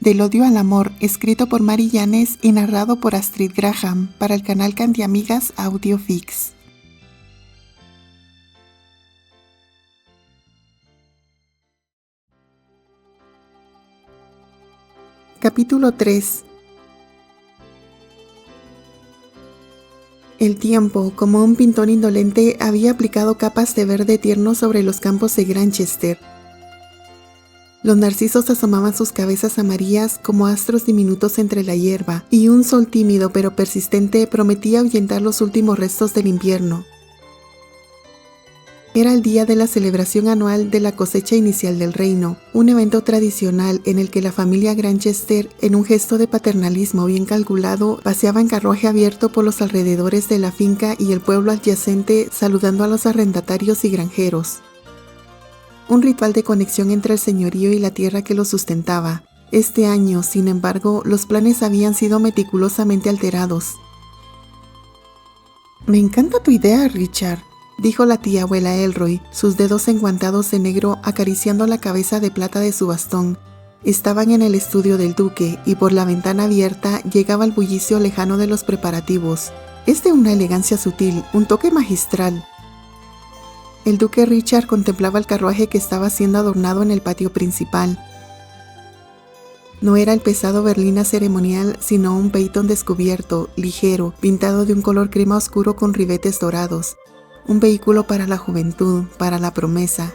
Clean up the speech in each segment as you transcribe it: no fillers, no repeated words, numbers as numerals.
Del odio al amor, escrito por Mari Yanes y narrado por Astrid Graham para el canal Candiamigas Audiofix. Capítulo 3. El tiempo, como un pintor indolente, había aplicado capas de verde tierno sobre los campos de Granchester. Los narcisos asomaban sus cabezas amarillas como astros diminutos entre la hierba, y un sol tímido pero persistente prometía ahuyentar los últimos restos del invierno. Era el día de la celebración anual de la cosecha inicial del reino, un evento tradicional en el que la familia Granchester, en un gesto de paternalismo bien calculado, paseaba en carruaje abierto por los alrededores de la finca y el pueblo adyacente, saludando a los arrendatarios y granjeros. Un ritual de conexión entre el señorío y la tierra que lo sustentaba. Este año, sin embargo, los planes habían sido meticulosamente alterados. «Me encanta tu idea, Richard», dijo la tía abuela Elroy, sus dedos enguantados de negro acariciando la cabeza de plata de su bastón. Estaban en el estudio del duque y por la ventana abierta llegaba el bullicio lejano de los preparativos. Es de una elegancia sutil, un toque magistral. El duque Richard contemplaba el carruaje que estaba siendo adornado en el patio principal. No era el pesado berlina ceremonial, sino un Phaeton descubierto, ligero, pintado de un color crema oscuro con ribetes dorados. Un vehículo para la juventud, para la promesa.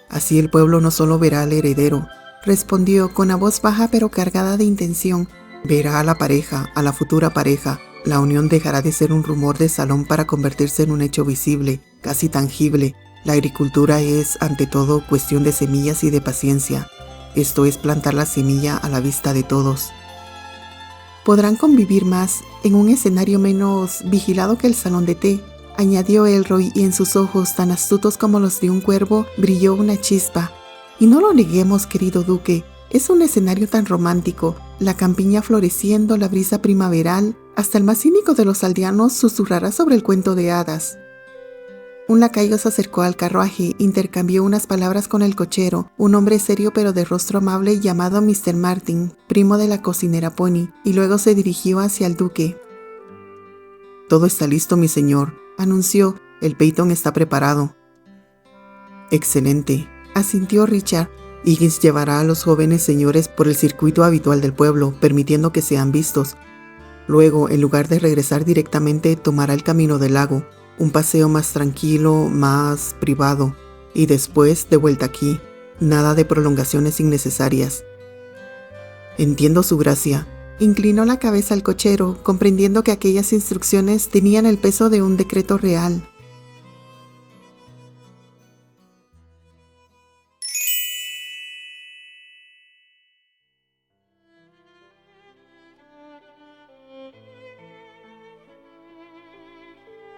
«Así el pueblo no solo verá al heredero», respondió con la voz baja pero cargada de intención. «Verá a la pareja, a la futura pareja. La unión dejará de ser un rumor de salón para convertirse en un hecho visible, casi tangible. La agricultura es, ante todo, cuestión de semillas y de paciencia. Esto es plantar la semilla a la vista de todos. Podrán convivir más, en un escenario menos vigilado que el salón de té», añadió Elroy, y en sus ojos, tan astutos como los de un cuervo, brilló una chispa. «Y no lo neguemos, querido duque, es un escenario tan romántico, la campiña floreciendo, la brisa primaveral, hasta el más cínico de los aldeanos susurrará sobre el cuento de hadas». Un lacayo se acercó al carruaje, intercambió unas palabras con el cochero, un hombre serio pero de rostro amable llamado Mr. Martin, primo de la cocinera Pony, y luego se dirigió hacia el duque. «Todo está listo, mi señor», anunció. «El Phaeton está preparado». «Excelente», asintió Richard. «Higgins llevará a los jóvenes señores por el circuito habitual del pueblo, permitiendo que sean vistos. Luego, en lugar de regresar directamente, tomará el camino del lago, un paseo más tranquilo, más privado, y después de vuelta aquí. Nada de prolongaciones innecesarias». «Entiendo su gracia», inclinó la cabeza al cochero, comprendiendo que aquellas instrucciones tenían el peso de un decreto real.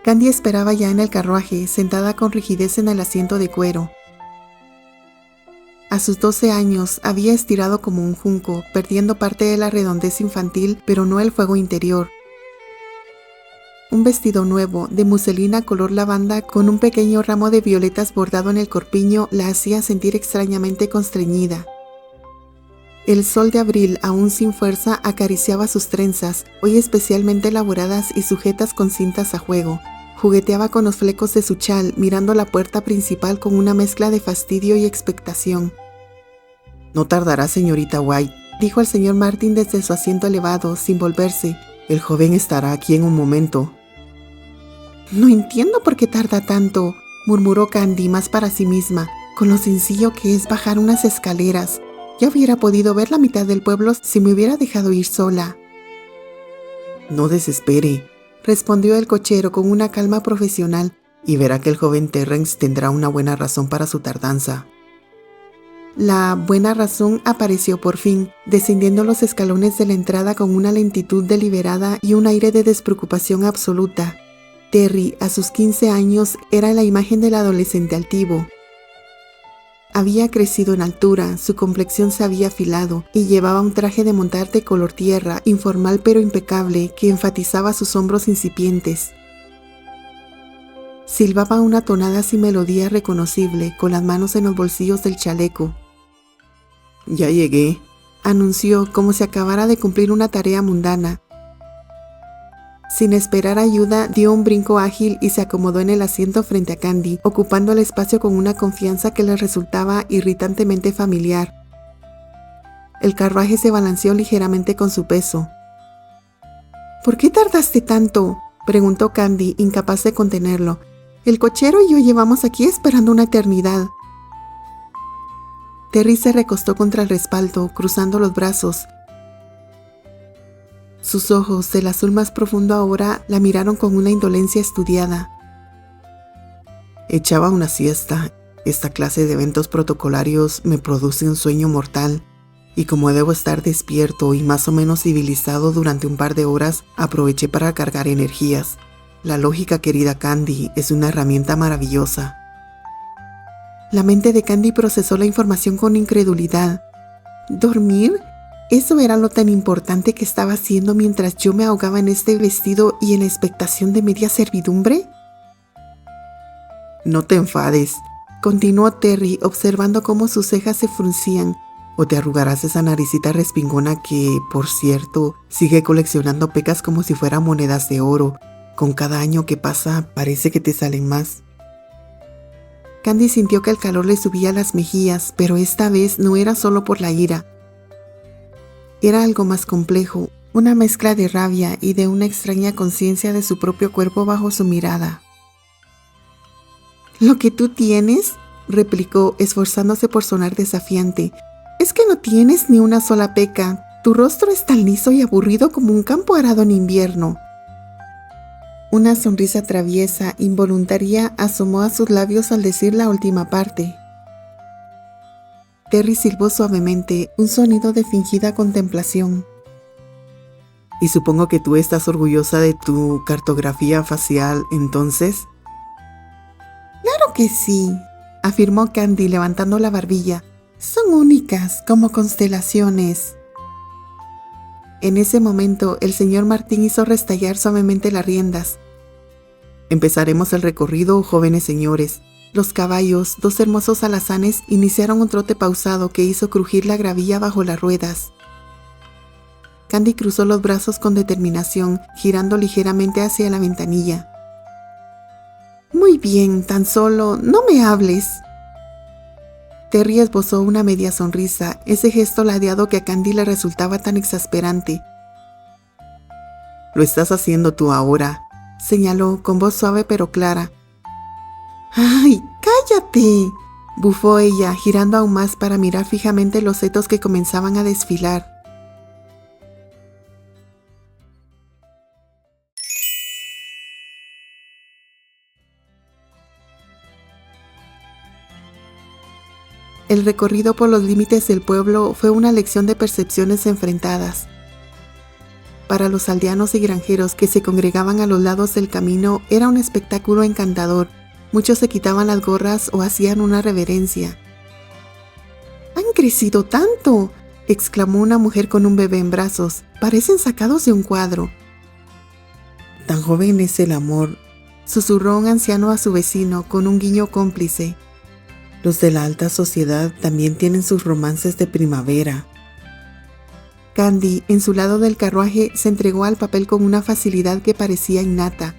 Candy esperaba ya en el carruaje, sentada con rigidez en el asiento de cuero. A sus 12 años había estirado como un junco, perdiendo parte de la redondez infantil, pero no el fuego interior. Un vestido nuevo, de muselina color lavanda, con un pequeño ramo de violetas bordado en el corpiño, la hacía sentir extrañamente constreñida. El sol de abril, aún sin fuerza, acariciaba sus trenzas, hoy especialmente elaboradas y sujetas con cintas a juego. Jugueteaba con los flecos de su chal, mirando la puerta principal con una mezcla de fastidio y expectación. «No tardará, señorita White», dijo el señor Martin desde su asiento elevado, sin volverse. «El joven estará aquí en un momento». «No entiendo por qué tarda tanto», murmuró Candy más para sí misma, «con lo sencillo que es bajar unas escaleras. Ya hubiera podido ver la mitad del pueblo si me hubiera dejado ir sola». «No desespere», respondió el cochero con una calma profesional, «y verá que el joven Terrence tendrá una buena razón para su tardanza». La buena razón apareció por fin, descendiendo los escalones de la entrada con una lentitud deliberada y un aire de despreocupación absoluta. Terry, a sus 15 años, era la imagen del adolescente altivo. Había crecido en altura, su complexión se había afilado y llevaba un traje de montar de color tierra, informal pero impecable, que enfatizaba sus hombros incipientes. Silbaba una tonada sin melodía reconocible, con las manos en los bolsillos del chaleco. «Ya llegué», anunció como si acabara de cumplir una tarea mundana. Sin esperar ayuda, dio un brinco ágil y se acomodó en el asiento frente a Candy, ocupando el espacio con una confianza que le resultaba irritantemente familiar. El carruaje se balanceó ligeramente con su peso. ¿Por qué tardaste tanto?, preguntó Candy, incapaz de contenerlo. El cochero y yo llevamos aquí esperando una eternidad. Terry se recostó contra el respaldo, cruzando los brazos. Sus ojos, del azul más profundo ahora, la miraron con una indolencia estudiada. Echaba una siesta. Esta clase de eventos protocolarios me produce un sueño mortal, y como debo estar despierto y más o menos civilizado durante un par de horas, aproveché para cargar energías. La lógica, querida Candy, es una herramienta maravillosa. La mente de Candy procesó la información con incredulidad. ¿Dormir? ¿Eso era lo tan importante que estaba haciendo mientras yo me ahogaba en este vestido y en expectación de media servidumbre? No te enfades, continuó Terry, observando cómo sus cejas se fruncían, o te arrugarás esa naricita respingona que, por cierto, sigue coleccionando pecas como si fueran monedas de oro. Con cada año que pasa, parece que te salen más. Candy sintió que el calor le subía a las mejillas, pero esta vez no era solo por la ira. Era algo más complejo, una mezcla de rabia y de una extraña conciencia de su propio cuerpo bajo su mirada. «¿Lo que tú tienes?», replicó, esforzándose por sonar desafiante, «es que no tienes ni una sola peca. Tu rostro es tan liso y aburrido como un campo arado en invierno». Una sonrisa traviesa, involuntaria, asomó a sus labios al decir la última parte. Terry silbó suavemente, un sonido de fingida contemplación. «Y supongo que tú estás orgullosa de tu cartografía facial, entonces». «Claro que sí», afirmó Candy levantando la barbilla. «Son únicas, como constelaciones». En ese momento, el señor Martín hizo restallar suavemente las riendas. «Empezaremos el recorrido, jóvenes señores». Los caballos, dos hermosos alazanes, iniciaron un trote pausado que hizo crujir la gravilla bajo las ruedas. Candy cruzó los brazos con determinación, girando ligeramente hacia la ventanilla. «Muy bien, tan solo no me hables». Terry esbozó una media sonrisa, ese gesto ladeado que a Candy le resultaba tan exasperante. «Lo estás haciendo tú ahora», señaló con voz suave pero clara. «¡Ay, cállate!», bufó ella, girando aún más para mirar fijamente los setos que comenzaban a desfilar. El recorrido por los límites del pueblo fue una lección de percepciones enfrentadas. Para los aldeanos y granjeros que se congregaban a los lados del camino era un espectáculo encantador. Muchos se quitaban las gorras o hacían una reverencia. «¡Han crecido tanto!», exclamó una mujer con un bebé en brazos. «Parecen sacados de un cuadro». «Tan joven es el amor», susurró un anciano a su vecino con un guiño cómplice. «Los de la alta sociedad también tienen sus romances de primavera». Candy, en su lado del carruaje, se entregó al papel con una facilidad que parecía innata.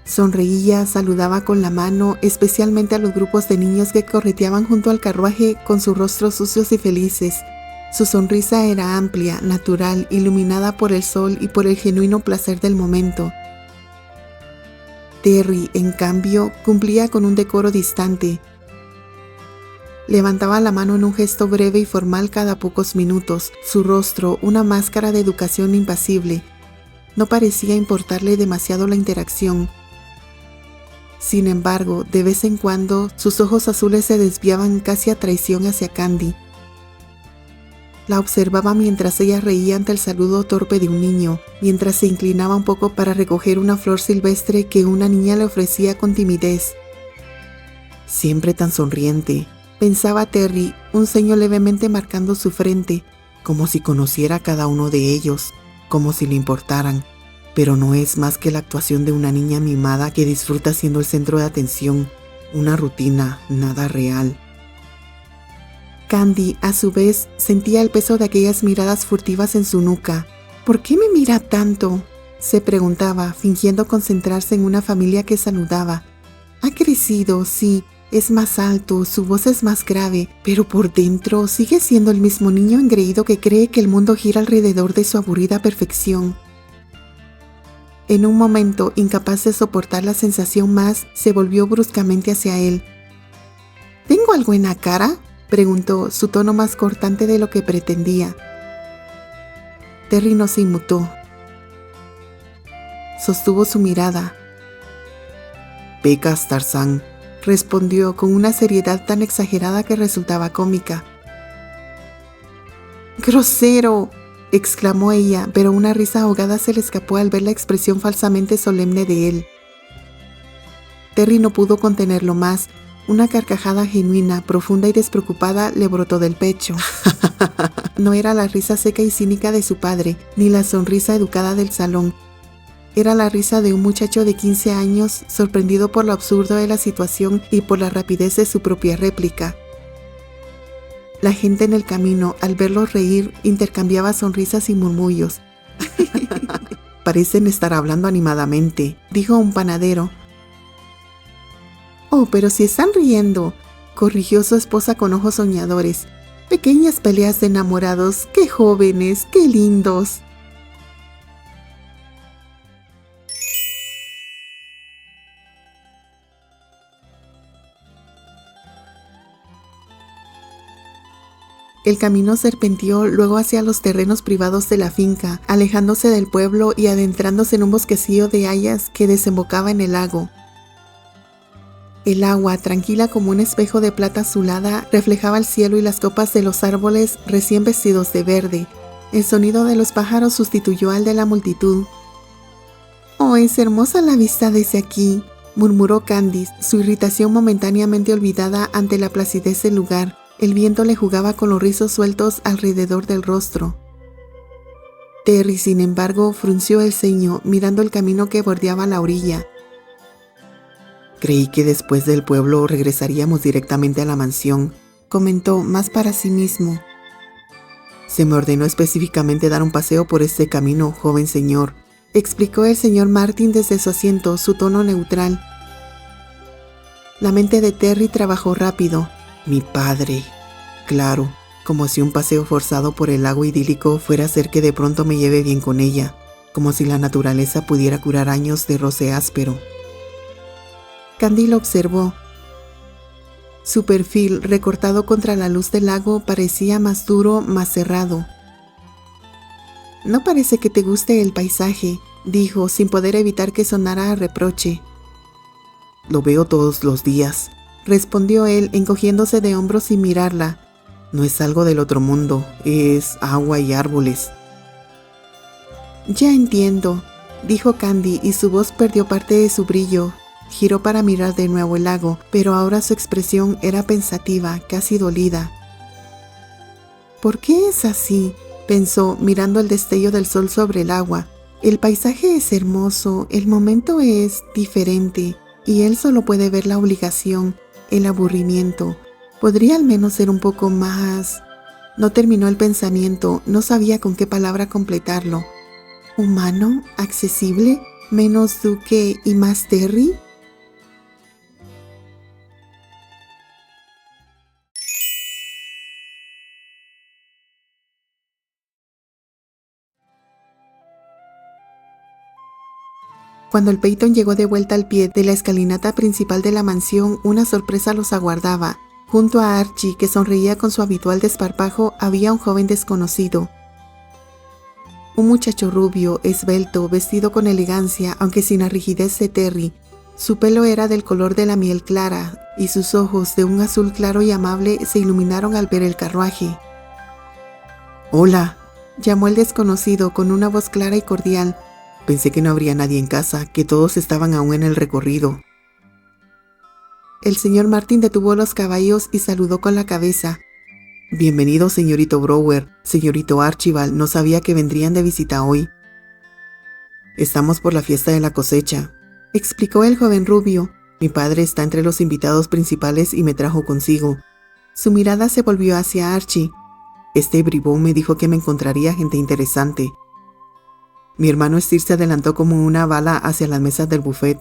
Sonreía, saludaba con la mano, especialmente a los grupos de niños que correteaban junto al carruaje con sus rostros sucios y felices. Su sonrisa era amplia, natural, iluminada por el sol y por el genuino placer del momento. Terry, en cambio, cumplía con un decoro distante. Levantaba la mano en un gesto breve y formal cada pocos minutos, su rostro una máscara de educación impasible. No parecía importarle demasiado la interacción. Sin embargo, de vez en cuando, sus ojos azules se desviaban casi a traición hacia Candy. La observaba mientras ella reía ante el saludo torpe de un niño, mientras se inclinaba un poco para recoger una flor silvestre que una niña le ofrecía con timidez. «Siempre tan sonriente», pensaba Terry, un ceño levemente marcando su frente, como si conociera a cada uno de ellos, como si le importaran. Pero no es más que la actuación de una niña mimada que disfruta siendo el centro de atención, una rutina, nada real. Candy, a su vez, sentía el peso de aquellas miradas furtivas en su nuca. ¿Por qué me mira tanto?, se preguntaba, fingiendo concentrarse en una familia que saludaba. Ha crecido, sí, es más alto, su voz es más grave, pero por dentro sigue siendo el mismo niño engreído que cree que el mundo gira alrededor de su aburrida perfección. En un momento, incapaz de soportar la sensación más, se volvió bruscamente hacia él. ¿Tengo algo en la cara?, preguntó, su tono más cortante de lo que pretendía. Terry no se inmutó. Sostuvo su mirada. «Pecas, Tarzán», respondió con una seriedad tan exagerada que resultaba cómica. «¡Grosero!», exclamó ella, pero una risa ahogada se le escapó al ver la expresión falsamente solemne de él. Terry no pudo contenerlo más. Una carcajada genuina, profunda y despreocupada le brotó del pecho. No era la risa seca y cínica de su padre, ni la sonrisa educada del salón. Era la risa de un muchacho de 15 años, sorprendido por lo absurdo de la situación y por la rapidez de su propia réplica. La gente en el camino, al verlos reír, intercambiaba sonrisas y murmullos. «Parecen estar hablando animadamente», dijo un panadero. «Oh, pero si están riendo», corrigió su esposa con ojos soñadores. «Pequeñas peleas de enamorados, qué jóvenes, qué lindos». El camino serpenteó luego hacia los terrenos privados de la finca, alejándose del pueblo y adentrándose en un bosquecillo de hayas que desembocaba en el lago. El agua, tranquila como un espejo de plata azulada, reflejaba el cielo y las copas de los árboles recién vestidos de verde. El sonido de los pájaros sustituyó al de la multitud. «Oh, es hermosa la vista desde aquí», murmuró Candice, su irritación momentáneamente olvidada ante la placidez del lugar. El viento le jugaba con los rizos sueltos alrededor del rostro. Terry, sin embargo, frunció el ceño, mirando el camino que bordeaba la orilla. «Creí que después del pueblo regresaríamos directamente a la mansión», comentó, más para sí mismo. «Se me ordenó específicamente dar un paseo por este camino, joven señor», explicó el señor Martin desde su asiento, su tono neutral. La mente de Terry trabajó rápido. «Mi padre. Claro, como si un paseo forzado por el lago idílico fuera a hacer que de pronto me lleve bien con ella, como si la naturaleza pudiera curar años de roce áspero». Candy lo observó. Su perfil, recortado contra la luz del lago, parecía más duro, más cerrado. «No parece que te guste el paisaje», dijo, sin poder evitar que sonara a reproche. «Lo veo todos los días», respondió él, encogiéndose de hombros sin mirarla. «No es algo del otro mundo, es agua y árboles». «Ya entiendo», dijo Candy, y su voz perdió parte de su brillo. Giró para mirar de nuevo el lago, pero ahora su expresión era pensativa, casi dolida. «¿Por qué es así?», pensó, mirando el destello del sol sobre el agua. «El paisaje es hermoso, el momento es diferente, y él solo puede ver la obligación, el aburrimiento. Podría al menos ser un poco más...». No terminó el pensamiento, no sabía con qué palabra completarlo. ¿Humano? ¿Accesible? ¿Menos Duque y más Terry? Cuando el Peyton llegó de vuelta al pie de la escalinata principal de la mansión, una sorpresa los aguardaba. Junto a Archie, que sonreía con su habitual desparpajo, había un joven desconocido. Un muchacho rubio, esbelto, vestido con elegancia, aunque sin la rigidez de Terry. Su pelo era del color de la miel clara, y sus ojos, de un azul claro y amable, se iluminaron al ver el carruaje. «Hola», llamó el desconocido con una voz clara y cordial. «Pensé que no habría nadie en casa, que todos estaban aún en el recorrido». El señor Martin detuvo los caballos y saludó con la cabeza. «Bienvenido, señorito Brower, señorito Archibald, no sabía que vendrían de visita hoy». «Estamos por la fiesta de la cosecha», explicó el joven rubio. «Mi padre está entre los invitados principales y me trajo consigo». Su mirada se volvió hacia Archie. Este bribón me dijo que me encontraría gente interesante. Mi hermano Steve se adelantó como una bala hacia las mesas del buffet,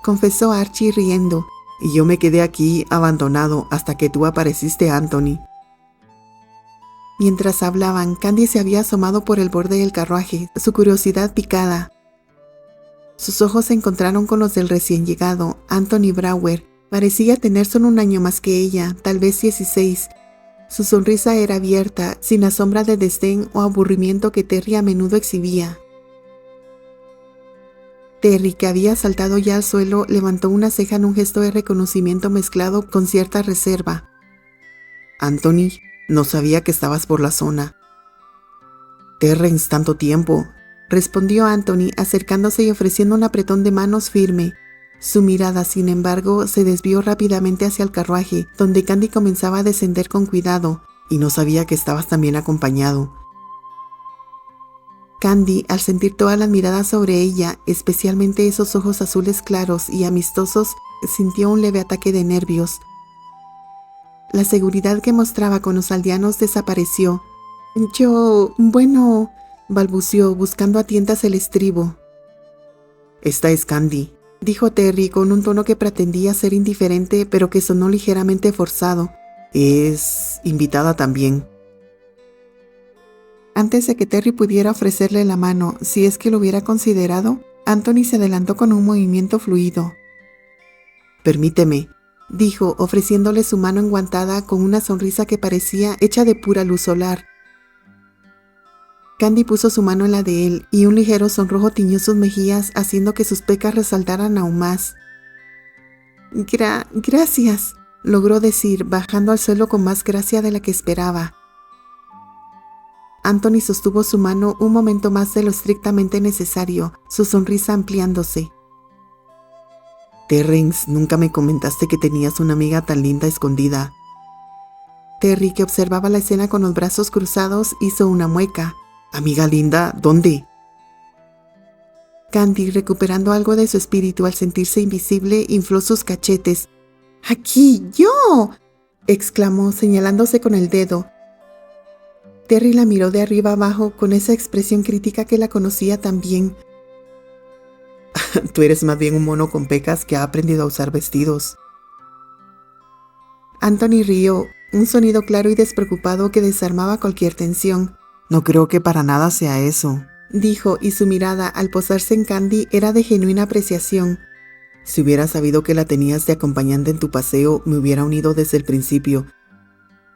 confesó Archie riendo, y yo me quedé aquí abandonado hasta que tú apareciste, Anthony. Mientras hablaban, Candy se había asomado por el borde del carruaje, su curiosidad picada. Sus ojos se encontraron con los del recién llegado, Anthony Brewer. Parecía tener solo un año más que ella, tal vez 16. Su sonrisa era abierta, sin la sombra de desdén o aburrimiento que Terry a menudo exhibía. Terry, que había saltado ya al suelo, levantó una ceja en un gesto de reconocimiento mezclado con cierta reserva. Anthony, no sabía que estabas por la zona. Terrence, tanto tiempo, respondió Anthony, acercándose y ofreciendo un apretón de manos firme. Su mirada, sin embargo, se desvió rápidamente hacia el carruaje, donde Candy comenzaba a descender con cuidado, y no sabía que estabas también acompañado. Candy, al sentir todas las miradas sobre ella, especialmente esos ojos azules claros y amistosos, sintió un leve ataque de nervios. La seguridad que mostraba con los aldeanos desapareció. Bueno, balbuceó, buscando a tientas el estribo. Esta es Candy, dijo Terry con un tono que pretendía ser indiferente, pero que sonó ligeramente forzado. Es invitada también. Antes de que Terry pudiera ofrecerle la mano, si es que lo hubiera considerado, Anthony se adelantó con un movimiento fluido. Permíteme, dijo, ofreciéndole su mano enguantada con una sonrisa que parecía hecha de pura luz solar. Candy puso su mano en la de él y un ligero sonrojo tiñó sus mejillas, haciendo que sus pecas resaltaran aún más. Gracias, logró decir, bajando al suelo con más gracia de la que esperaba. Anthony sostuvo su mano un momento más de lo estrictamente necesario, su sonrisa ampliándose. Terrence, nunca me comentaste que tenías una amiga tan linda escondida. Terry, que observaba la escena con los brazos cruzados, hizo una mueca. ¿Amiga linda? ¿Dónde? Candy, recuperando algo de su espíritu al sentirse invisible, infló sus cachetes. ¡Aquí, yo!, exclamó, señalándose con el dedo. Terry la miró de arriba abajo con esa expresión crítica que la conocía tan bien. Tú eres más bien un mono con pecas que ha aprendido a usar vestidos. Anthony rió, un sonido claro y despreocupado que desarmaba cualquier tensión. No creo que para nada sea eso, dijo, y su mirada, al posarse en Candy, era de genuina apreciación. Si hubiera sabido que la tenías de acompañante en tu paseo, me hubiera unido desde el principio.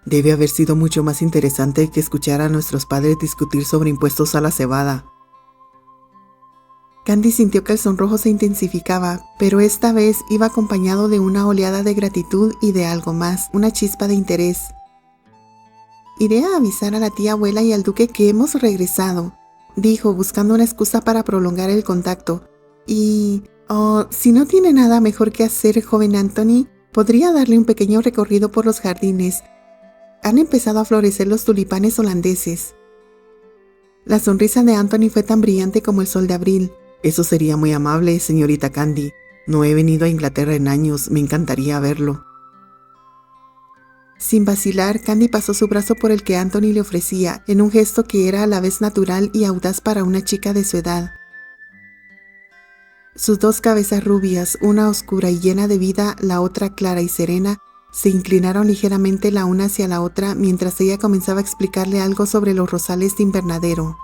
Debe haber sido mucho más interesante que escuchar a nuestros padres discutir sobre impuestos a la cebada. Candy sintió que el sonrojo se intensificaba, pero esta vez iba acompañado de una oleada de gratitud y de algo más, una chispa de interés. Iré a avisar a la tía abuela y al duque que hemos regresado, dijo, buscando una excusa para prolongar el contacto. Si no tiene nada mejor que hacer, joven Anthony, podría darle un pequeño recorrido por los jardines. Han empezado a florecer los tulipanes holandeses. La sonrisa de Anthony fue tan brillante como el sol de abril. Eso sería muy amable, señorita Candy. No he venido a Inglaterra en años, me encantaría verlo. Sin vacilar, Candy pasó su brazo por el que Anthony le ofrecía, en un gesto que era a la vez natural y audaz para una chica de su edad. Sus dos cabezas rubias, una oscura y llena de vida, la otra clara y serena, se inclinaron ligeramente la una hacia la otra mientras ella comenzaba a explicarle algo sobre los rosales de invernadero.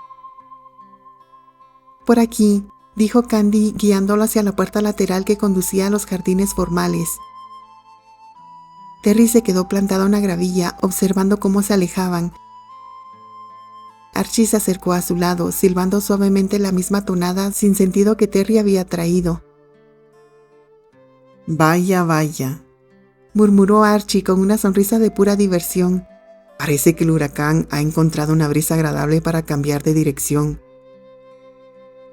Por aquí, dijo Candy, guiándolo hacia la puerta lateral que conducía a los jardines formales. Terry se quedó plantado en la gravilla, observando cómo se alejaban. Archie se acercó a su lado, silbando suavemente la misma tonada sin sentido que Terry había traído. Vaya, vaya, murmuró Archie con una sonrisa de pura diversión. Parece que el huracán ha encontrado una brisa agradable para cambiar de dirección.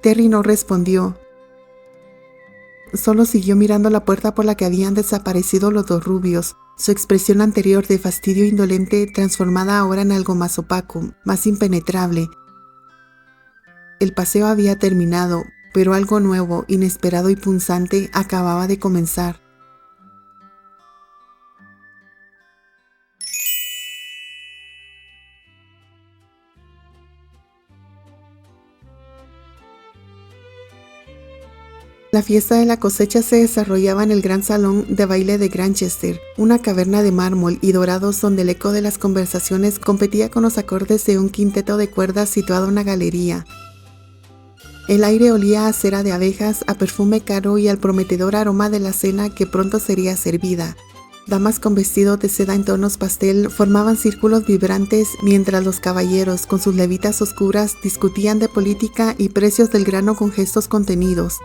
Terry no respondió. Solo siguió mirando la puerta por la que habían desaparecido los dos rubios, su expresión anterior de fastidio indolente transformada ahora en algo más opaco, más impenetrable. El paseo había terminado, pero algo nuevo, inesperado y punzante acababa de comenzar. La fiesta de la cosecha se desarrollaba en el gran salón de baile de Grantchester, una caverna de mármol y dorados donde el eco de las conversaciones competía con los acordes de un quinteto de cuerdas situado en una galería. El aire olía a cera de abejas, a perfume caro y al prometedor aroma de la cena que pronto sería servida. Damas con vestidos de seda en tonos pastel formaban círculos vibrantes mientras los caballeros, con sus levitas oscuras, discutían de política y precios del grano con gestos contenidos.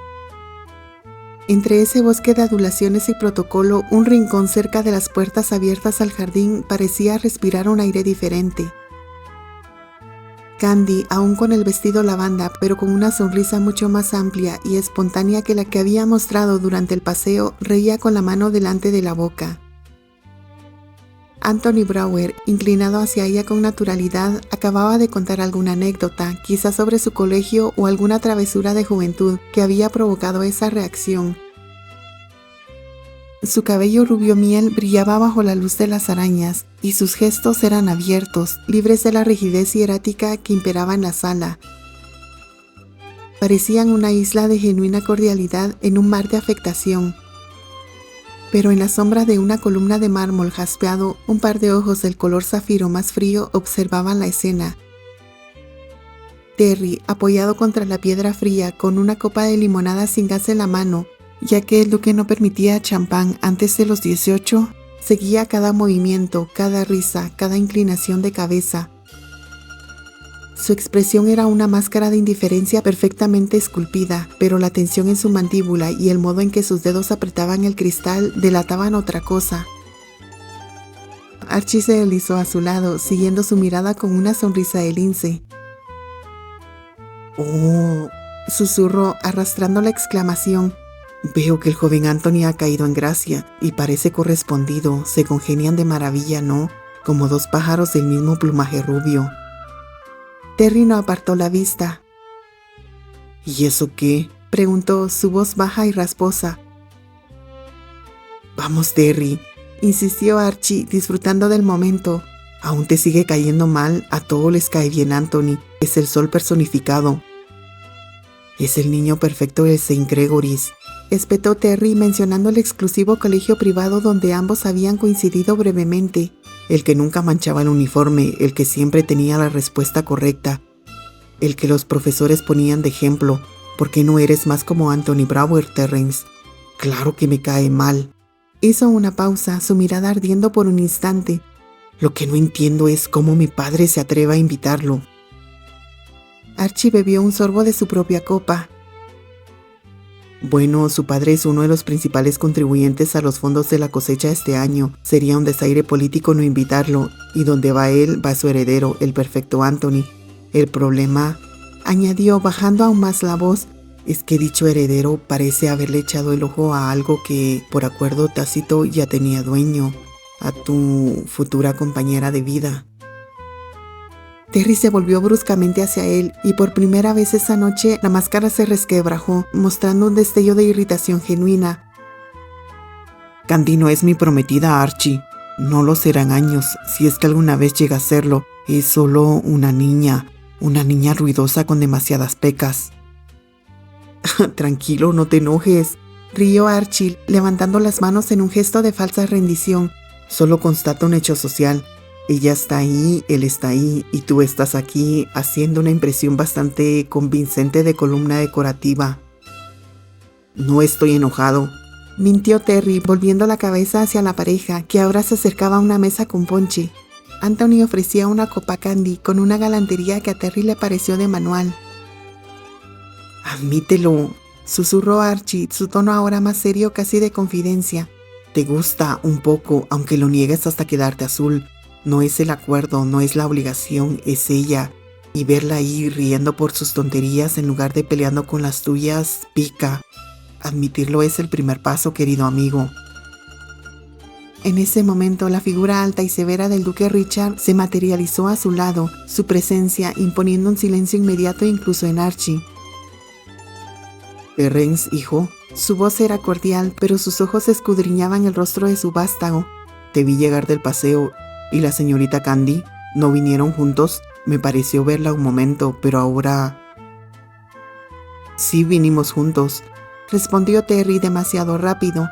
Entre ese bosque de adulaciones y protocolo, un rincón cerca de las puertas abiertas al jardín parecía respirar un aire diferente. Candy, aún con el vestido lavanda, pero con una sonrisa mucho más amplia y espontánea que la que había mostrado durante el paseo, reía con la mano delante de la boca. Anthony Brower, inclinado hacia ella con naturalidad, acababa de contar alguna anécdota, quizás sobre su colegio o alguna travesura de juventud que había provocado esa reacción. Su cabello rubio miel brillaba bajo la luz de las arañas, y sus gestos eran abiertos, libres de la rigidez hierática que imperaba en la sala. Parecían una isla de genuina cordialidad en un mar de afectación. Pero en la sombra de una columna de mármol jaspeado, un par de ojos del color zafiro más frío observaban la escena. Terry, apoyado contra la piedra fría, con una copa de limonada sin gas en la mano, ya que el duque no permitía champán antes de los 18, seguía cada movimiento, cada risa, cada inclinación de cabeza. Su expresión era una máscara de indiferencia perfectamente esculpida, pero la tensión en su mandíbula y el modo en que sus dedos apretaban el cristal delataban otra cosa. Archie se deslizó a su lado, siguiendo su mirada con una sonrisa de lince. «Oh», susurró, arrastrando la exclamación. «Veo que el joven Anthony ha caído en gracia y parece correspondido. Se congenian de maravilla, ¿no? Como dos pájaros del mismo plumaje rubio». Terry no apartó la vista. «¿Y eso qué?», preguntó, su voz baja y rasposa. «Vamos, Terry», insistió Archie, disfrutando del momento. «Aún te sigue cayendo mal, a todos les cae bien Anthony, es el sol personificado». «Es el niño perfecto de St. Gregory's», espetó Terry, mencionando el exclusivo colegio privado donde ambos habían coincidido brevemente. «El que nunca manchaba el uniforme, el que siempre tenía la respuesta correcta, el que los profesores ponían de ejemplo. ¿Por qué no eres más como Anthony Brower, Terrence?» «Claro que me cae mal». Hizo una pausa, su mirada ardiendo por un instante. «Lo que no entiendo es cómo mi padre se atreve a invitarlo». Archie bebió un sorbo de su propia copa. «Bueno, su padre es uno de los principales contribuyentes a los fondos de la cosecha este año. Sería un desaire político no invitarlo, y donde va él, va su heredero, el perfecto Anthony. El problema», añadió bajando aún más la voz, «es que dicho heredero parece haberle echado el ojo a algo que, por acuerdo tácito, ya tenía dueño, a tu futura compañera de vida». Terry se volvió bruscamente hacia él y por primera vez esa noche la máscara se resquebrajó, mostrando un destello de irritación genuina. «Candy no es mi prometida, Archie. No lo será en años, si es que alguna vez llega a serlo. Es solo una niña ruidosa con demasiadas pecas». «Tranquilo, no te enojes», rió Archie, levantando las manos en un gesto de falsa rendición. «Solo constata un hecho social. Ella está ahí, él está ahí, y tú estás aquí haciendo una impresión bastante convincente de columna decorativa». «No estoy enojado», mintió Terry, volviendo la cabeza hacia la pareja, que ahora se acercaba a una mesa con ponche. Anthony ofrecía una copa Candy con una galantería que a Terry le pareció de manual. «Admítelo», susurró Archie, su tono ahora más serio, casi de confidencia. «Te gusta un poco, aunque lo niegues hasta quedarte azul. No es el acuerdo, no es la obligación, es ella. Y verla ahí riendo por sus tonterías en lugar de peleando con las tuyas, pica. Admitirlo es el primer paso, querido amigo». En ese momento, la figura alta y severa del duque Richard se materializó a su lado, su presencia imponiendo un silencio inmediato incluso en Archie. «Terrence, hijo». Su voz era cordial, pero sus ojos escudriñaban el rostro de su vástago. «Te vi llegar del paseo. ¿Y la señorita Candy? ¿No vinieron juntos? Me pareció verla un momento, pero ahora...». «Sí, vinimos juntos», respondió Terry demasiado rápido,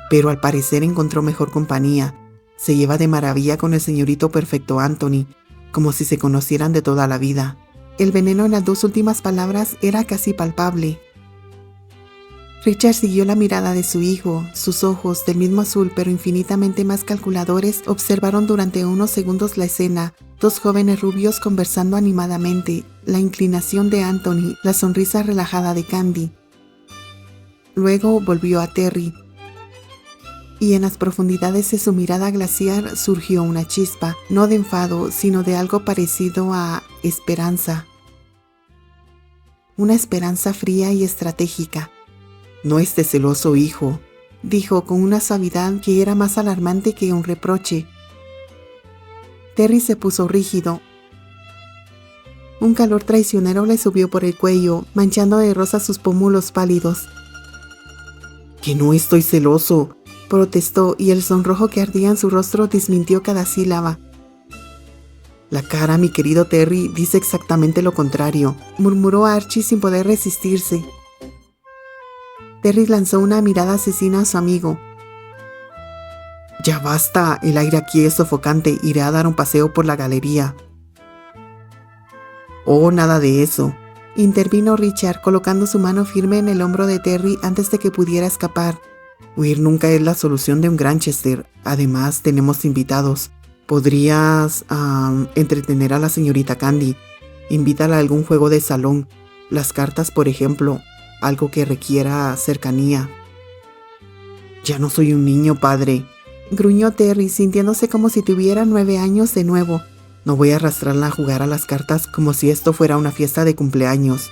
pero al parecer encontró mejor compañía. Se lleva de maravilla con el señorito perfecto Anthony, como si se conocieran de toda la vida. El veneno en las dos últimas palabras era casi palpable. Richard siguió la mirada de su hijo. Sus ojos, del mismo azul pero infinitamente más calculadores, observaron durante unos segundos la escena. Dos jóvenes rubios conversando animadamente, la inclinación de Anthony, la sonrisa relajada de Candy. Luego volvió a Terry, y en las profundidades de su mirada glaciar surgió una chispa, no de enfado, sino de algo parecido a esperanza. Una esperanza fría y estratégica. «No estés celoso, hijo», dijo con una suavidad que era más alarmante que un reproche. Terry se puso rígido. Un calor traicionero le subió por el cuello, manchando de rosa sus pómulos pálidos. «Que no estoy celoso», protestó, y el sonrojo que ardía en su rostro desmintió cada sílaba. «La cara, mi querido Terry, dice exactamente lo contrario», murmuró Archie sin poder resistirse. Terry lanzó una mirada asesina a su amigo. «Ya basta, el aire aquí es sofocante, iré a dar un paseo por la galería». «Oh, nada de eso», intervino Richard, colocando su mano firme en el hombro de Terry antes de que pudiera escapar. «Huir nunca es la solución de un Granchester. Además, tenemos invitados. Podrías entretener a la señorita Candy. Invítala a algún juego de salón. Las cartas, por ejemplo. Algo que requiera cercanía». «Ya no soy un niño, padre», gruñó Terry, sintiéndose como si tuviera 9 años de nuevo. «No voy a arrastrarla a jugar a las cartas como si esto fuera una fiesta de cumpleaños».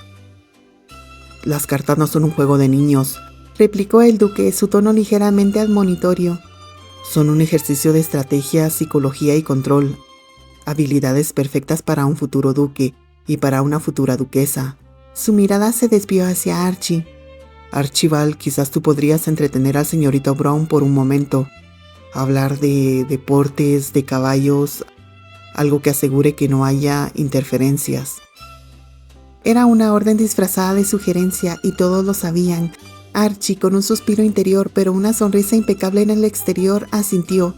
«Las cartas no son un juego de niños», replicó el duque, su tono ligeramente admonitorio. «Son un ejercicio de estrategia, psicología y control. Habilidades perfectas para un futuro duque y para una futura duquesa». Su mirada se desvió hacia Archie. «Archibald, quizás tú podrías entretener al señorito Brown por un momento. Hablar de deportes, de caballos, algo que asegure que no haya interferencias». Era una orden disfrazada de sugerencia y todos lo sabían. Archie, con un suspiro interior pero una sonrisa impecable en el exterior, asintió.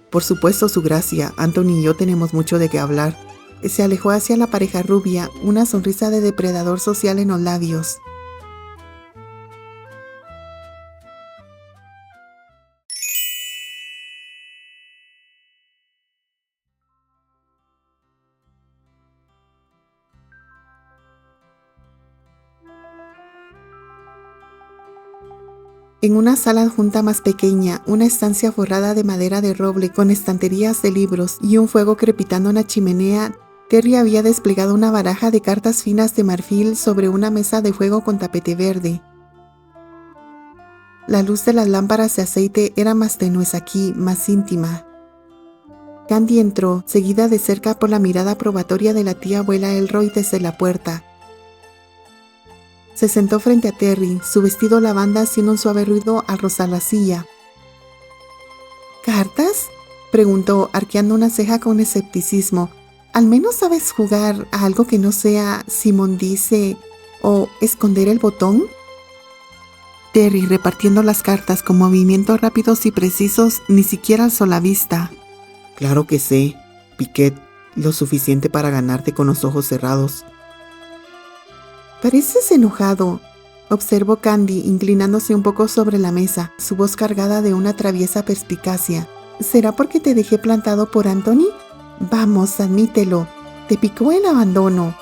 «Por supuesto, su gracia. Anthony y yo tenemos mucho de qué hablar». Se alejó hacia la pareja rubia, una sonrisa de depredador social en los labios. En una sala adjunta más pequeña, una estancia forrada de madera de roble con estanterías de libros y un fuego crepitando en la chimenea, Terry había desplegado una baraja de cartas finas de marfil sobre una mesa de juego con tapete verde. La luz de las lámparas de aceite era más tenue aquí, más íntima. Candy entró, seguida de cerca por la mirada probatoria de la tía abuela Elroy desde la puerta. Se sentó frente a Terry, su vestido lavanda haciendo un suave ruido al rozar la silla. «¿Cartas?», preguntó, arqueando una ceja con escepticismo. «¿Al menos sabes jugar a algo que no sea Simón dice o esconder el botón?» Terry, repartiendo las cartas con movimientos rápidos y precisos, ni siquiera alzó la vista. «Claro que sé, Piquet, lo suficiente para ganarte con los ojos cerrados». «Pareces enojado», observó Candy, inclinándose un poco sobre la mesa, su voz cargada de una traviesa perspicacia. «¿Será porque te dejé plantado por Anthony? Vamos, admítelo. Te picó el abandono».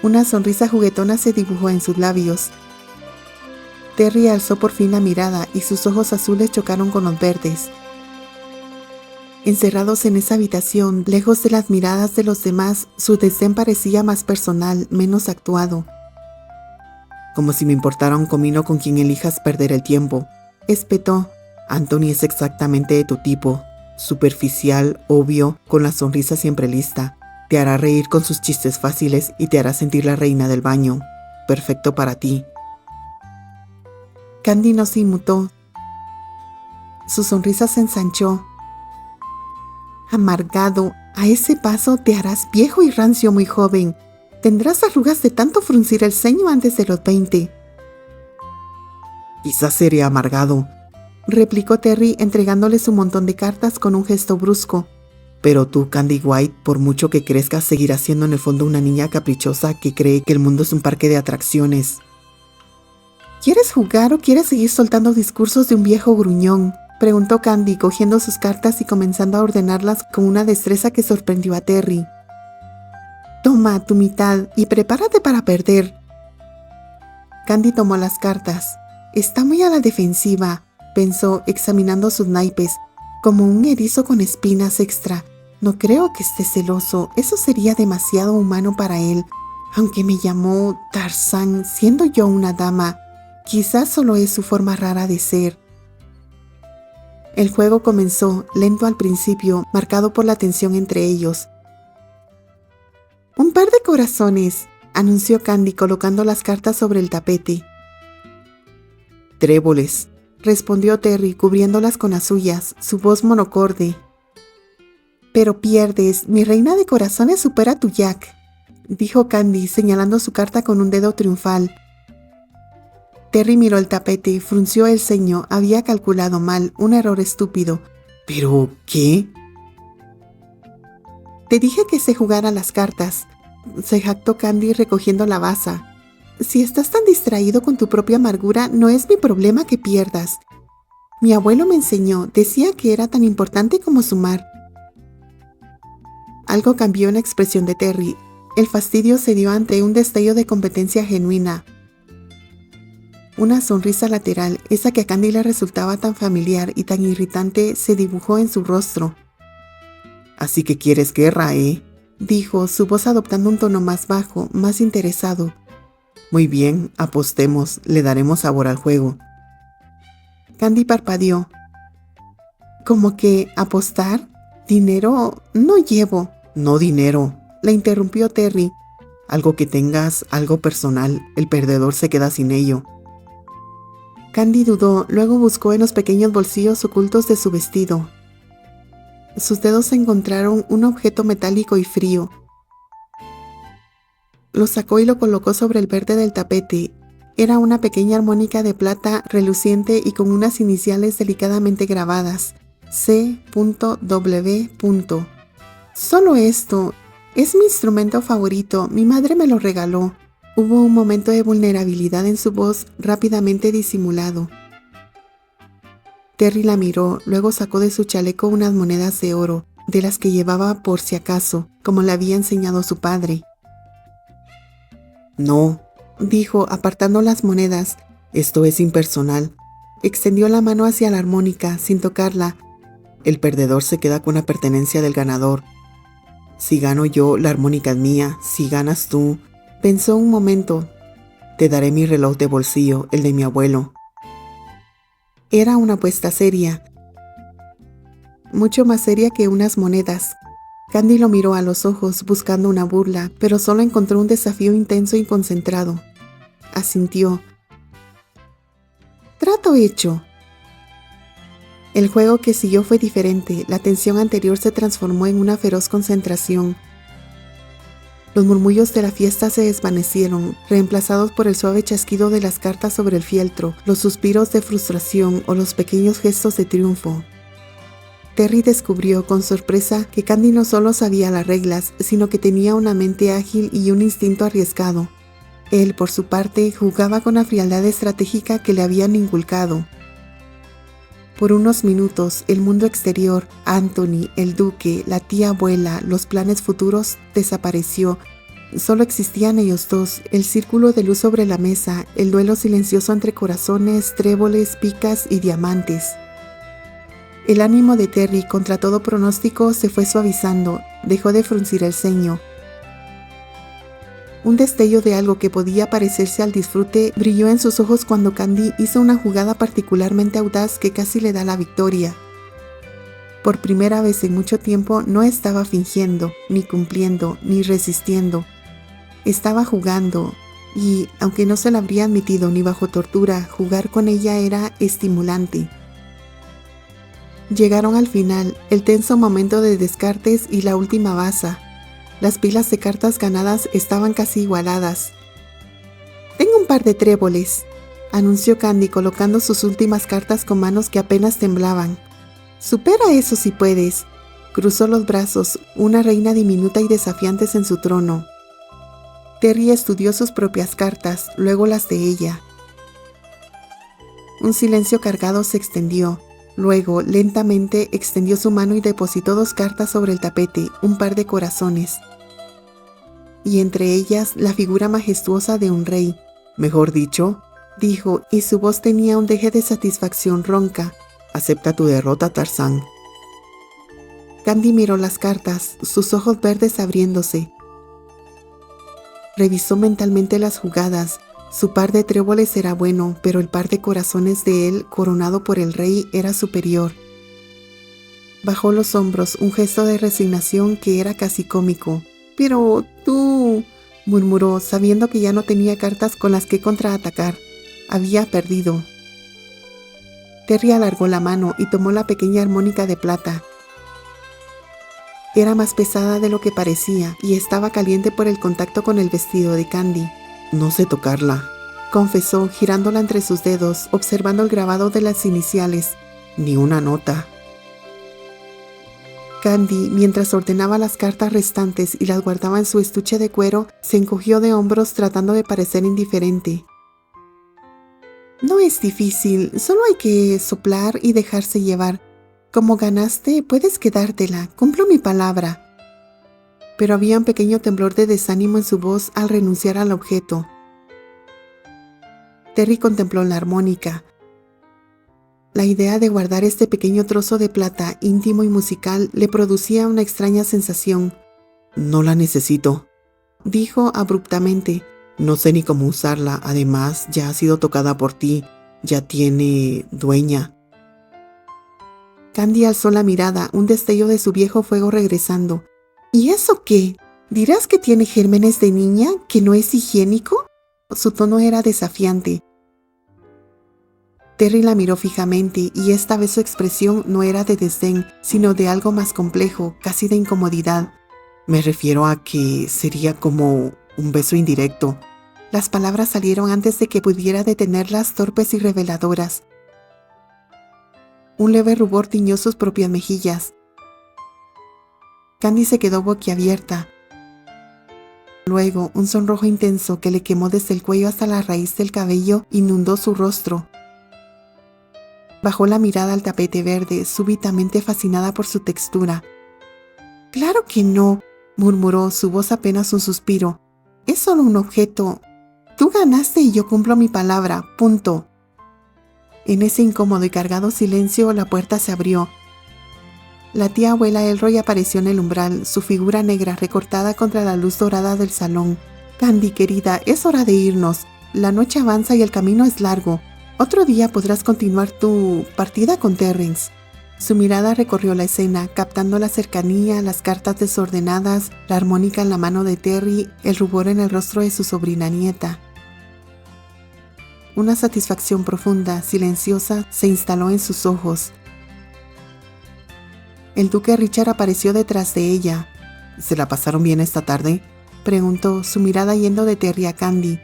Una sonrisa juguetona se dibujó en sus labios. Terry alzó por fin la mirada y sus ojos azules chocaron con los verdes. Encerrados en esa habitación, lejos de las miradas de los demás, su desdén parecía más personal, menos actuado. «Como si me importara un comino con quien elijas perder el tiempo», espetó. «Anthony es exactamente de tu tipo. Superficial, obvio, con la sonrisa siempre lista. Te hará reír con sus chistes fáciles y te hará sentir la reina del baño. Perfecto para ti». Candy no se inmutó. Su sonrisa se ensanchó. «Amargado, a ese paso te harás viejo y rancio muy joven. Tendrás arrugas de tanto fruncir el ceño antes de los 20. Quizás seré amargado, replicó Terry entregándole su montón de cartas con un gesto brusco. Pero tú, Candy White, por mucho que crezcas, seguirás siendo en el fondo una niña caprichosa que cree que el mundo es un parque de atracciones. ¿Quieres jugar o quieres seguir soltando discursos de un viejo gruñón?, preguntó Candy, cogiendo sus cartas y comenzando a ordenarlas con una destreza que sorprendió a Terry. Toma tu mitad y prepárate para perder. Candy tomó las cartas. Está muy a la defensiva, pensó, examinando sus naipes, como un erizo con espinas extra. No creo que esté celoso, eso sería demasiado humano para él. Aunque me llamó Tarzán, siendo yo una dama, quizás solo es su forma rara de ser. El juego comenzó, lento al principio, marcado por la tensión entre ellos. Un par de corazones, anunció Candy colocando las cartas sobre el tapete. Tréboles, respondió Terry cubriéndolas con las suyas, su voz monocorde. Pero pierdes, mi reina de corazones supera a tu Jack, dijo Candy señalando su carta con un dedo triunfal. Terry miró el tapete, frunció el ceño, había calculado mal, un error estúpido. ¿Pero qué? Te dije que se jugara las cartas, se jactó Candy recogiendo la baza. Si estás tan distraído con tu propia amargura, no es mi problema que pierdas. Mi abuelo me enseñó, decía que era tan importante como sumar. Algo cambió en la expresión de Terry. El fastidio se dio ante un destello de competencia genuina. Una sonrisa lateral, esa que a Candy le resultaba tan familiar y tan irritante, se dibujó en su rostro. «Así que quieres guerra, ¿eh?», dijo, su voz adoptando un tono más bajo, más interesado. «Muy bien, apostemos, le daremos sabor al juego». Candy parpadeó. ¿Cómo que apostar? ¿Dinero? No llevo. No dinero, la interrumpió Terry. Algo que tengas, algo personal, el perdedor se queda sin ello. Candy dudó, luego buscó en los pequeños bolsillos ocultos de su vestido. Sus dedos encontraron un objeto metálico y frío. Lo sacó y lo colocó sobre el verde del tapete. Era una pequeña armónica de plata reluciente y con unas iniciales delicadamente grabadas. C.W. Solo esto. Es mi instrumento favorito. Mi madre me lo regaló. Hubo un momento de vulnerabilidad en su voz, rápidamente disimulado. Terry la miró, luego sacó de su chaleco unas monedas de oro, de las que llevaba por si acaso, como le había enseñado su padre. No, dijo, apartando las monedas. Esto es impersonal. Extendió la mano hacia la armónica, sin tocarla. El perdedor se queda con la pertenencia del ganador. Si gano yo, la armónica es mía. Si ganas tú... Pensó un momento. Te daré mi reloj de bolsillo, el de mi abuelo. Era una apuesta seria. Mucho más seria que unas monedas. Candy lo miró a los ojos, buscando una burla, pero solo encontró un desafío intenso y concentrado. Asintió. Trato hecho. El juego que siguió fue diferente. La tensión anterior se transformó en una feroz concentración. Los murmullos de la fiesta se desvanecieron, reemplazados por el suave chasquido de las cartas sobre el fieltro, los suspiros de frustración o los pequeños gestos de triunfo. Terry descubrió con sorpresa que Candy no solo sabía las reglas, sino que tenía una mente ágil y un instinto arriesgado. Él, por su parte, jugaba con la frialdad estratégica que le habían inculcado. Por unos minutos, el mundo exterior, Anthony, el duque, la tía abuela, los planes futuros, desapareció. Solo existían ellos dos, el círculo de luz sobre la mesa, el duelo silencioso entre corazones, tréboles, picas y diamantes. El ánimo de Terry, contra todo pronóstico, se fue suavizando, dejó de fruncir el ceño. Un destello de algo que podía parecerse al disfrute brilló en sus ojos cuando Candy hizo una jugada particularmente audaz que casi le da la victoria. Por primera vez en mucho tiempo no estaba fingiendo, ni cumpliendo, ni resistiendo. Estaba jugando, y, aunque no se lo habría admitido ni bajo tortura, jugar con ella era estimulante. Llegaron al final, el tenso momento de descartes y la última baza. Las pilas de cartas ganadas estaban casi igualadas. «Tengo un par de tréboles», anunció Candy colocando sus últimas cartas con manos que apenas temblaban. «Supera eso si puedes». Cruzó los brazos, una reina diminuta y desafiante en su trono. Terry estudió sus propias cartas, luego las de ella. Un silencio cargado se extendió. Luego, lentamente, extendió su mano y depositó 2 cartas sobre el tapete, un par de corazones. Y entre ellas, la figura majestuosa de un rey. «Mejor dicho», dijo, y su voz tenía un deje de satisfacción ronca. «Acepta tu derrota, Tarzán». Candy miró las cartas, sus ojos verdes abriéndose. Revisó mentalmente las jugadas. Su par de tréboles era bueno, pero el par de corazones de él, coronado por el rey, era superior. Bajó los hombros, un gesto de resignación que era casi cómico. «Pero tú», murmuró, sabiendo que ya no tenía cartas con las que contraatacar. Había perdido. Terry alargó la mano y tomó la pequeña armónica de plata. Era más pesada de lo que parecía y estaba caliente por el contacto con el vestido de Candy. «No sé tocarla», confesó, girándola entre sus dedos, observando el grabado de las iniciales. «Ni una nota». Candy, mientras ordenaba las cartas restantes y las guardaba en su estuche de cuero, se encogió de hombros tratando de parecer indiferente. «No es difícil, solo hay que soplar y dejarse llevar. Como ganaste, puedes quedártela, cumplo mi palabra». Pero había un pequeño temblor de desánimo en su voz al renunciar al objeto. Terry contempló la armónica. La idea de guardar este pequeño trozo de plata, íntimo y musical, le producía una extraña sensación. «No la necesito», dijo abruptamente. «No sé ni cómo usarla, además ya ha sido tocada por ti, ya tiene dueña». Candy alzó la mirada, un destello de su viejo fuego regresando. «¿Y eso qué? ¿Dirás que tiene gérmenes de niña, que no es higiénico?» Su tono era desafiante. Terry la miró fijamente y esta vez su expresión no era de desdén, sino de algo más complejo, casi de incomodidad. «Me refiero a que sería como un beso indirecto». Las palabras salieron antes de que pudiera detenerlas, torpes y reveladoras. Un leve rubor tiñó sus propias mejillas. Candy se quedó boquiabierta. Luego, un sonrojo intenso que le quemó desde el cuello hasta la raíz del cabello inundó su rostro. Bajó la mirada al tapete verde, súbitamente fascinada por su textura. «Claro que no», murmuró, su voz apenas un suspiro. «Es solo un objeto. Tú ganaste y yo cumplo mi palabra, punto». En ese incómodo y cargado silencio, la puerta se abrió. La tía abuela Elroy apareció en el umbral, su figura negra recortada contra la luz dorada del salón. «Candy, querida, es hora de irnos. La noche avanza y el camino es largo. Otro día podrás continuar tu partida con Terrence». Su mirada recorrió la escena, captando la cercanía, las cartas desordenadas, la armónica en la mano de Terry, el rubor en el rostro de su sobrina nieta. Una satisfacción profunda, silenciosa, se instaló en sus ojos. El duque Richard apareció detrás de ella. «¿Se la pasaron bien esta tarde?», preguntó, su mirada yendo de Terry a Candy.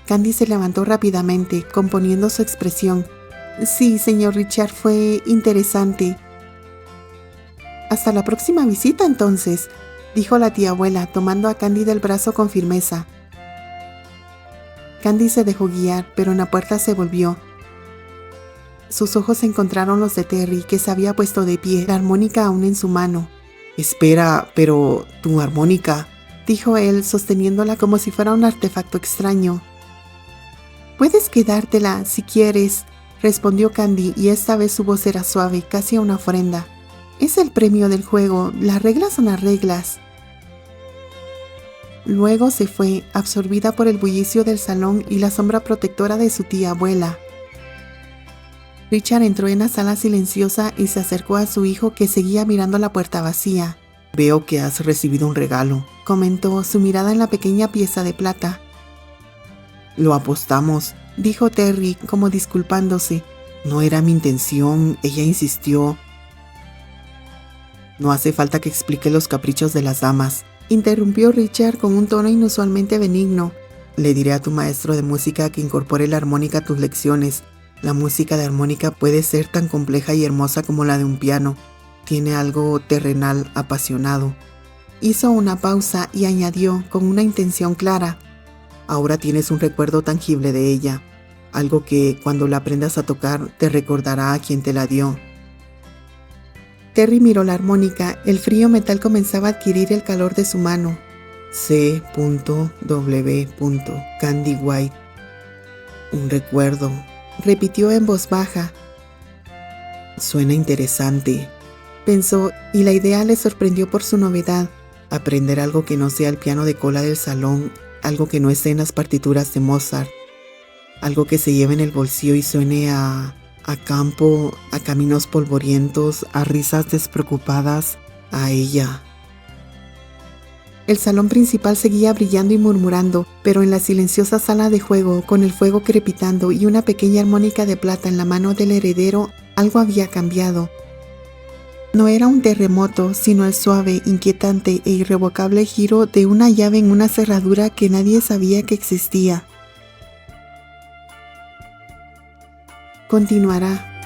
Candy se levantó rápidamente, componiendo su expresión. «Sí, señor Richard, fue interesante». «Hasta la próxima visita, entonces», dijo la tía abuela, tomando a Candy del brazo con firmeza. Candy se dejó guiar, pero en la puerta se volvió. Sus ojos encontraron los de Terry, que se había puesto de pie, la armónica aún en su mano. «Espera, pero tu armónica», dijo él, sosteniéndola como si fuera un artefacto extraño. «Puedes quedártela, si quieres», respondió Candy, y esta vez su voz era suave, casi una ofrenda. «Es el premio del juego, las reglas son las reglas». Luego se fue, absorbida por el bullicio del salón y la sombra protectora de su tía abuela. Richard entró en la sala silenciosa y se acercó a su hijo, que seguía mirando la puerta vacía. «Veo que has recibido un regalo», comentó, su mirada en la pequeña pieza de plata. «Lo apostamos», dijo Terry, como disculpándose. «No era mi intención, ella insistió». «No hace falta que explique los caprichos de las damas», interrumpió Richard con un tono inusualmente benigno. Le diré a tu maestro de música que incorpore la armónica a tus lecciones. La música de armónica puede ser tan compleja y hermosa como la de un piano. Tiene algo terrenal, apasionado. Hizo una pausa y añadió con una intención clara: ahora tienes un recuerdo tangible de ella, algo que cuando la aprendas a tocar te recordará a quien te la dio. Terry miró la armónica. El frío metal comenzaba a adquirir el calor de su mano. C.W. Candy White. Un recuerdo, repitió en voz baja. Suena interesante, pensó, y la idea le sorprendió por su novedad. Aprender algo que no sea el piano de cola del salón, algo que no esté en las partituras de Mozart, algo que se lleve en el bolsillo y suene a campo, a caminos polvorientos, a risas despreocupadas, a ella. El salón principal seguía brillando y murmurando, pero en la silenciosa sala de juego, con el fuego crepitando y una pequeña armónica de plata en la mano del heredero, algo había cambiado. No era un terremoto, sino el suave, inquietante e irrevocable giro de una llave en una cerradura que nadie sabía que existía. Continuará.